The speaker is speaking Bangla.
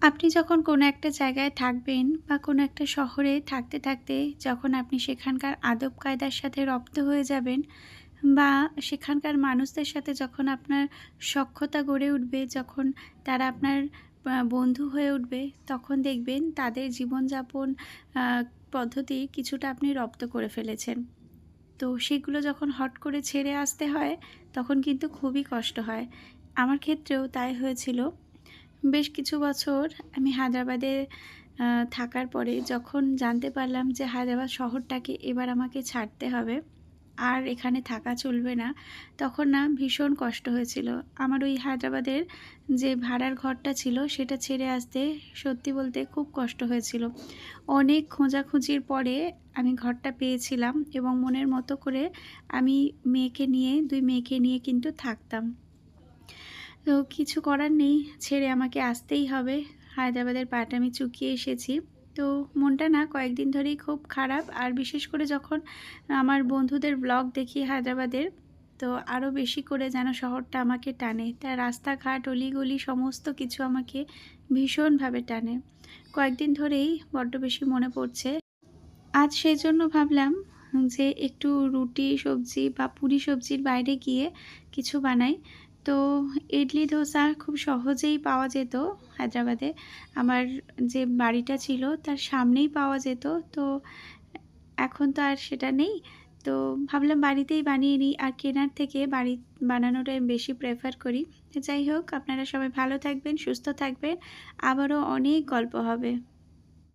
আপনি যখন কোনো একটা জায়গায় থাকবেন বা কোনো একটা শহরে থাকতে, থাকতে যখন আপনি সেখানকার আদব কায়দার সাথে রপ্ত হয়ে যাবেন বা সেখানকার মানুষদের সাথে যখন আপনার সখ্যতা গড়ে উঠবে, যখন তারা আপনার বন্ধু হয়ে উঠবে, তখন দেখবেন তাদের জীবনযাপন আ পদ্ধতি কিছুটা আপনি রপ্ত করে ফেলেছেন। তো সেগুলো যখন হট করে ছেড়ে আসতে হয়, তখন কিন্তু খুবই কষ্ট হয়। আমার ক্ষেত্রেও তাই হয়েছিল। বেশ কিছু বছর আমি হায়দ্রাবাদে আ থাকার পরে যখন জানতে পারলাম যে হায়দ্রাবাদ শহরটাকে এবার আমাকে ছাড়তে হবে, আর এখানে থাকা চলবে না, তখন না ভীষণ কষ্ট হয়েছিল। আমার ওই হায়দ্রাবাদের যে ভাড়ার ঘরটা ছিল সেটা ছেড়ে আসতে সত্যি বলতে খুব কষ্ট হয়েছিল। অনেক খোঁজাখুঁজির পরে আমি ঘরটা পেয়েছিলাম এবং মনের মতো করে আমি মেয়েকে নিয়ে ২ মেয়েকে নিয়ে কিন্তু থাকতাম। তো কিছু করার নেই, ছেড়ে আমাকে আসতেই হবে। হায়দ্রাবাদের পাটা আমি চুকিয়ে এসেছি। তো মনটা না কয়েকদিন ধরেই খুব খারাপ। আর বিশেষ করে যখন আমার বন্ধুদের ব্লগ দেখি হায়দ্রাবাদের, তো আরও বেশি করে যেন শহরটা আমাকে টানে। তার রাস্তাঘাট, অলিগলি সমস্ত কিছু আমাকে ভীষণভাবে টানে। কয়েকদিন ধরেই বড্ড বেশি মনে পড়ছে। আজ সেজন্য ভাবলাম যে একটু রুটি সবজি বা পুরি সবজির বাইরে গিয়ে কিছু বানাই। তো ইডলি ধোসা খুব সহজেই পাওয়া যেত হায়দ্রাবাদে। আমার যে বাড়িটা ছিল তার সামনেই পাওয়া যেত। তো এখন তো আর সেটা নেই। তো ভাবলাম বাড়িতেই বানিয়ে নিই। আর কেনার থেকে বানানোটাই বেশি প্রেফার করি। তো যাই হোক, আপনারা সবাই ভালো থাকবেন, সুস্থ থাকবেন। আবারও অনেক গল্প হবে।